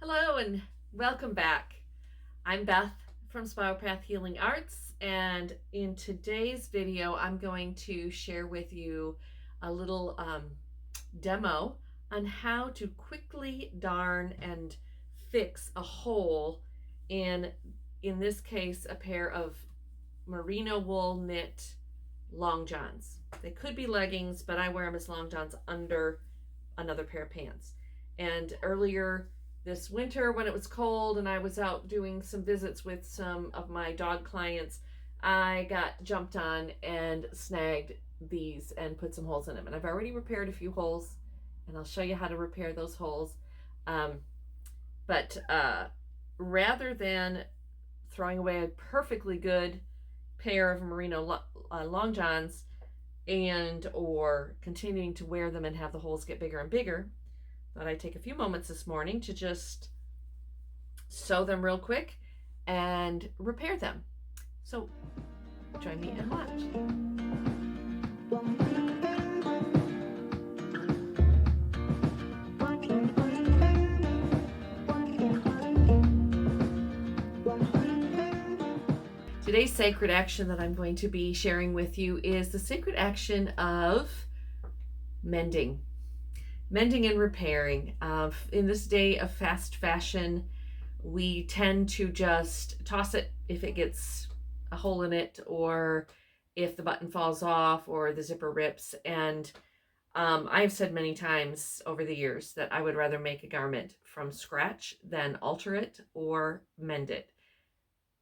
Hello and welcome back. I'm Beth from Spiropath Healing Arts, and in today's video, I'm going to share with you a little demo on how to quickly darn and fix a hole in this case, a pair of merino wool knit long johns. They could be leggings, but I wear them as long johns under another pair of pants. And earlier this winter, when it was cold and I was out doing some visits with some of my dog clients, I got jumped on and snagged these and put some holes in them. And I've already repaired a few holes, and I'll show you how to repair those holes. But rather than throwing away a perfectly good pair of merino long johns and or continuing to wear them and have the holes get bigger and bigger, thought I'd take a few moments this morning to just sew them real quick and repair them. So join me and watch. Today's sacred action that I'm going to be sharing with you is the sacred action of mending and repairing. In this day of fast fashion, we tend to just toss it if it gets a hole in it, or if the button falls off or the zipper rips. And I've said many times over the years that I would rather make a garment from scratch than alter it or mend it.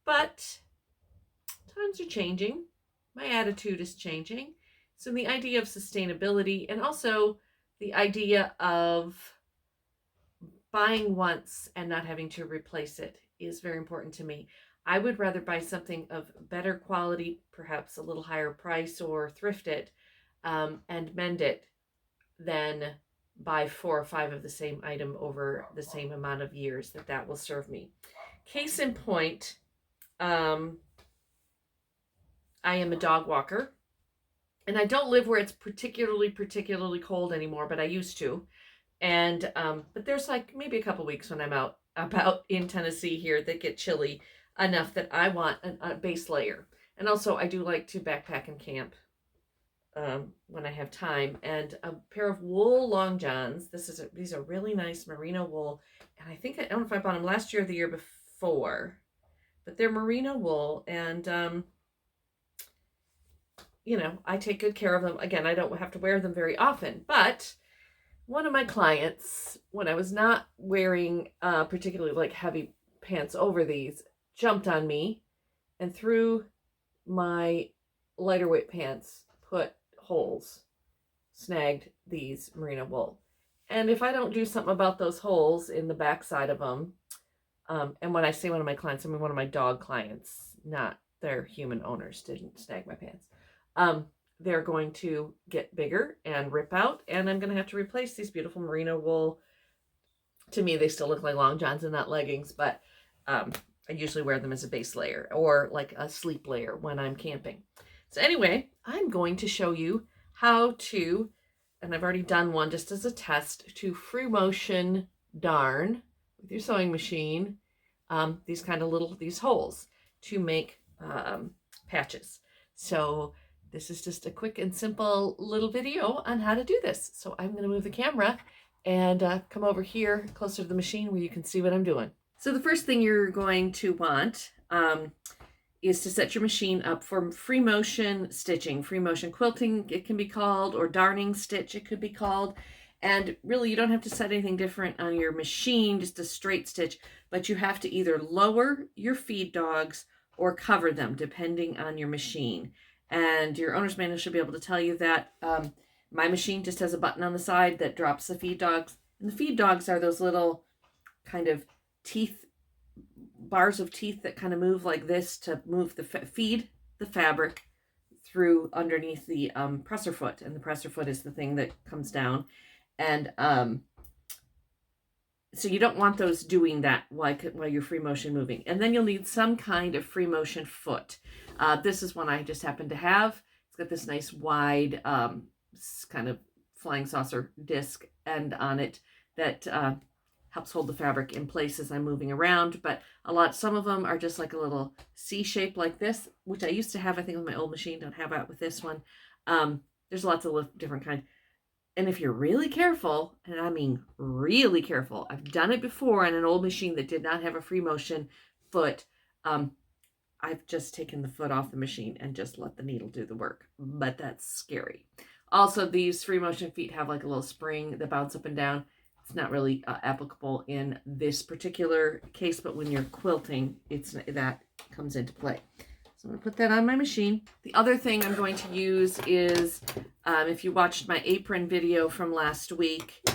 But times are changing. My attitude is changing. So the idea of sustainability, and also the idea of buying once and not having to replace it, is very important to me. I would rather buy something of better quality, perhaps a little higher price, or thrift it and mend it, than buy 4 or 5 of the same item over the same amount of years that will serve me. Case in point, I am a dog walker, and I don't live where it's particularly cold anymore, but I used to. And but there's like maybe a couple weeks when I'm out about in Tennessee here that get chilly enough that I want a base layer. And also I do like to backpack and camp when I have time. And a pair of wool long johns. These are really nice merino wool, and I don't know if I bought them last year or the year before, but they're merino wool, and I take good care of them. Again, I don't have to wear them very often, but one of my clients, when I was not wearing particularly like heavy pants over these, jumped on me and through my lighter weight pants put holes, snagged these merino wool. And if I don't do something about those holes in the backside of them, and when I say one of my clients, I mean one of my dog clients, not their human owners, didn't snag my pants. They're going to get bigger and rip out, and I'm going to have to replace these beautiful merino wool. To me, they still look like long johns and not leggings, but I usually wear them as a base layer or like a sleep layer when I'm camping. So anyway, I'm going to show you how to, and I've already done one just as a test, to free motion darn with your sewing machine these holes to make patches. So this is just a quick and simple little video on how to do this. So I'm going to move the camera and come over here closer to the machine where you can see what I'm doing. So the first thing you're going to want is to set your machine up for free motion stitching, free motion quilting it can be called, or darning stitch it could be called. And really you don't have to set anything different on your machine, just a straight stitch, but you have to either lower your feed dogs or cover them depending on your machine. And your owner's manual should be able to tell you that. My machine just has a button on the side that drops the feed dogs. And the feed dogs are those little kind of bars of teeth that kind of move like this to move feed the fabric through underneath the presser foot. And the presser foot is the thing that comes down. And so you don't want those doing that while you're free motion moving. And then you'll need some kind of free motion foot. This is one I just happen to have. It's got this nice wide kind of flying saucer disc end on it that helps hold the fabric in place as I'm moving around. But some of them are just like a little C shape like this, which I used to have, I think, with my old machine. Don't have that with this one. There's lots of different kinds. And if you're really careful, and I mean really careful, I've done it before on an old machine that did not have a free motion foot. I've just taken the foot off the machine and just let the needle do the work. But that's scary. Also, these free motion feet have like a little spring that bounce up and down. It's not really applicable in this particular case, but when you're quilting, that comes into play. So I'm going to put that on my machine. The other thing I'm going to use is, if you watched my apron video from last week,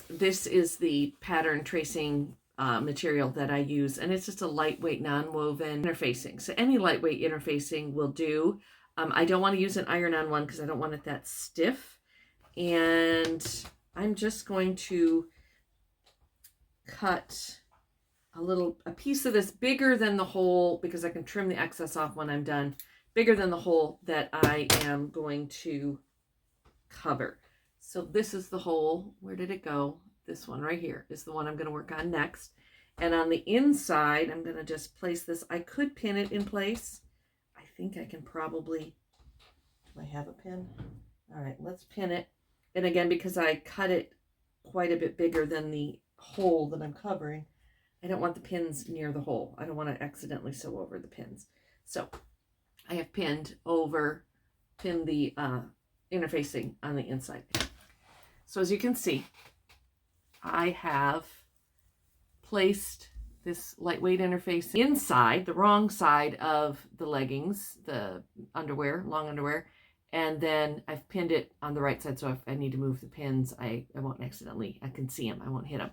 this is the pattern tracing material that I use, and it's just a lightweight non-woven interfacing. So any lightweight interfacing will do. I don't want to use an iron-on one because I don't want it that stiff. And I'm just going to cut a piece of this bigger than the hole, because I can trim the excess off when I'm done, bigger than the hole that I am going to cover. So this is the hole. Where did it go? This one right here is the one I'm going to work on next. And on the inside, I'm going to just place this. I could pin it in place. I think I can probably, do I have a pin? All right, let's pin it. And again, because I cut it quite a bit bigger than the hole that I'm covering, I don't want the pins near the hole. I don't want to accidentally sew over the pins. So I have pinned the interfacing on the inside. So as you can see, I have placed this lightweight interface inside the wrong side of the leggings, the underwear, long underwear, and then I've pinned it on the right side. So if I need to move the pins, I won't accidentally, I can see them, I won't hit them.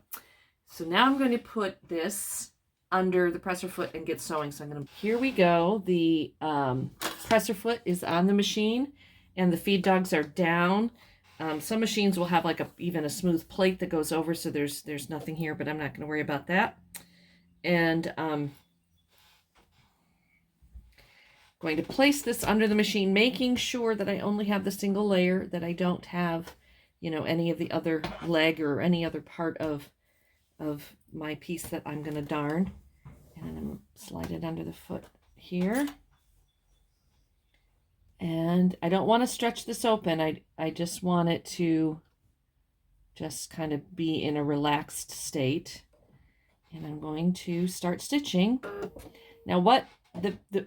So now I'm going to put this under the presser foot and get sewing. So here we go. The presser foot is on the machine and the feed dogs are down. Some machines will have like even a smooth plate that goes over, so there's nothing here, but I'm not going to worry about that. And going to place this under the machine, making sure that I only have the single layer, that I don't have, any of the other leg or any other part of my piece that I'm going to darn. And I'm going to slide it under the foot here. And I don't want to stretch this open. I just want it to just kind of be in a relaxed state. And I'm going to start stitching. Now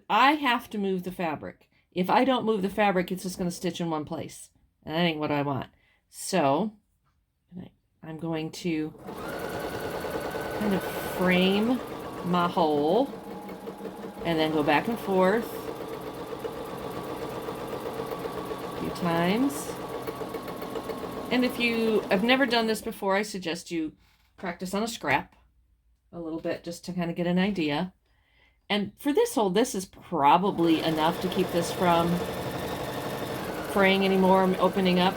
I have to move the fabric. If I don't move the fabric, it's just going to stitch in one place. And that ain't what I want. So I'm going to kind of frame my hole and then go back and forth times. And if you have never done this before, I suggest you practice on a scrap a little bit just to kind of get an idea. And for this hole, this is probably enough to keep this from fraying anymore, opening up,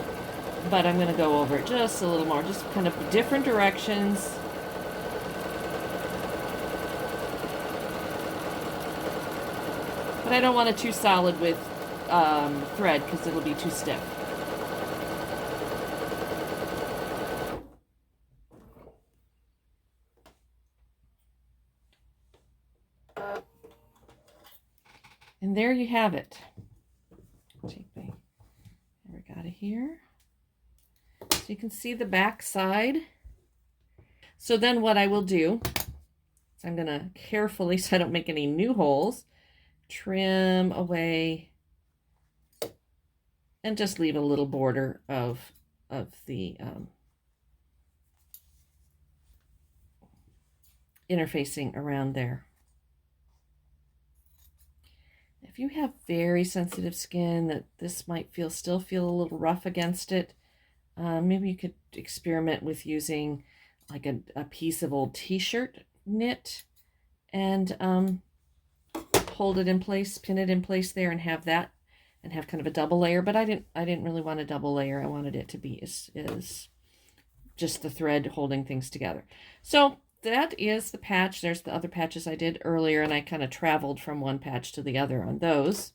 but I'm going to go over it just a little more, just kind of different directions. But I don't want it too solid with thread because it'll be too stiff. And there you have it. Take my regatta here. So you can see the back side. So then what I will do is I'm going to carefully, so I don't make any new holes, trim away and just leave a little border of the interfacing around there. If you have very sensitive skin that this might still feel a little rough against it, maybe you could experiment with using like a piece of old t-shirt knit and hold it in place, pin it in place there, and have that, and have kind of a double layer. But I didn't really want a double layer. I wanted it to be is just the thread holding things together. So that is the patch. There's the other patches I did earlier, and I kind of traveled from one patch to the other on those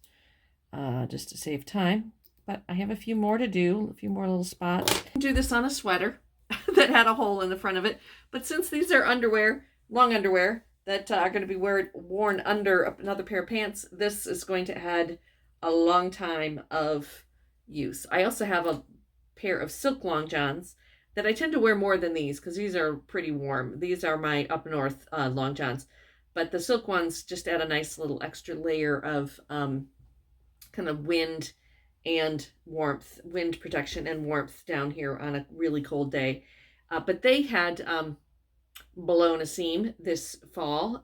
just to save time. But I have a few more to do, a few more little spots. Do this on a sweater. that had a hole in the front of it. But since these are underwear, long underwear, that are going to be worn under another pair of pants, this is going to add a long time of use. I also have a pair of silk long johns that I tend to wear more than these because these are pretty warm. These are my up north long johns. But the silk ones just add a nice little extra layer of kind of wind and warmth, wind protection and warmth down here on a really cold day. But they had blown a seam this fall.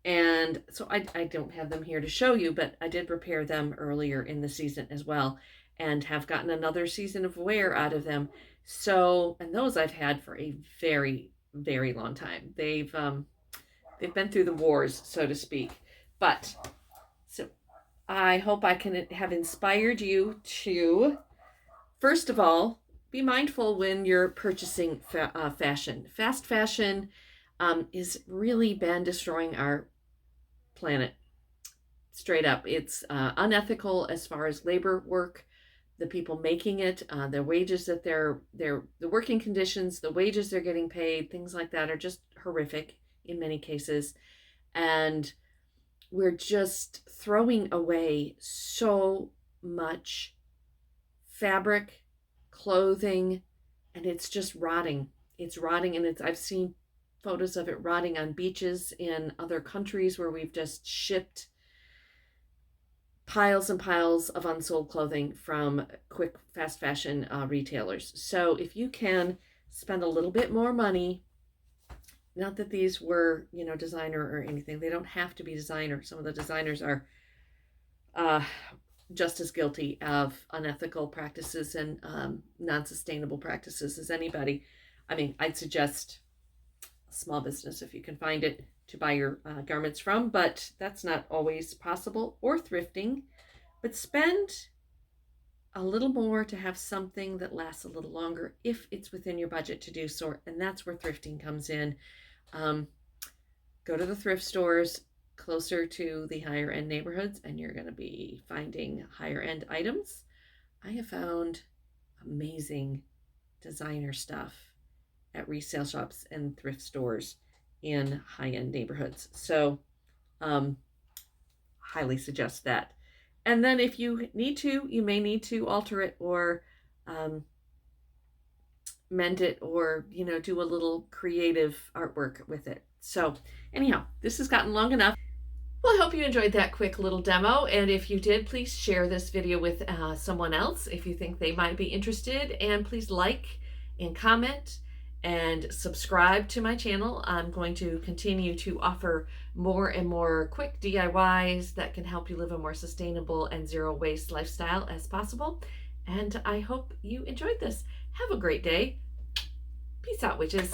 And so I don't have them here to show you, but I did repair them earlier in the season as well and have gotten another season of wear out of them. So, and those I've had for a very, very long time. They've been through the wars, so to speak. But so I hope I can have inspired you to, first of all, be mindful when you're purchasing fashion. Fast fashion is really been destroying our planet. Straight up. It's unethical as far as labor work, the people making it, the wages that the working conditions, the wages they're getting paid, things like that are just horrific in many cases. And we're just throwing away so much fabric, clothing, and it's just rotting. It's rotting, and I've seen photos of it rotting on beaches in other countries where we've just shipped piles and piles of unsold clothing from quick fast fashion retailers. So if you can spend a little bit more money, not that these were, designer or anything. They don't have to be designer. Some of the designers are just as guilty of unethical practices and non-sustainable practices as anybody. I mean, I'd suggest a small business, if you can find it, to buy your garments from, but that's not always possible, or thrifting. But spend a little more to have something that lasts a little longer if it's within your budget to do so, and that's where thrifting comes in. Go to the thrift stores closer to the higher end neighborhoods, and you're going to be finding higher end items. I have found amazing designer stuff at resale shops and thrift stores in high-end neighborhoods. So highly suggest that. And then if you need to, you may need to alter it or mend it, or do a little creative artwork with it. So anyhow, this has gotten long enough. Well, I hope you enjoyed that quick little demo, and if you did, please share this video with someone else if you think they might be interested, and please like and comment and subscribe to my channel. I'm going to continue to offer more and more quick DIYs that can help you live a more sustainable and zero waste lifestyle as possible. And I hope you enjoyed this. Have a great day. Peace out, witches.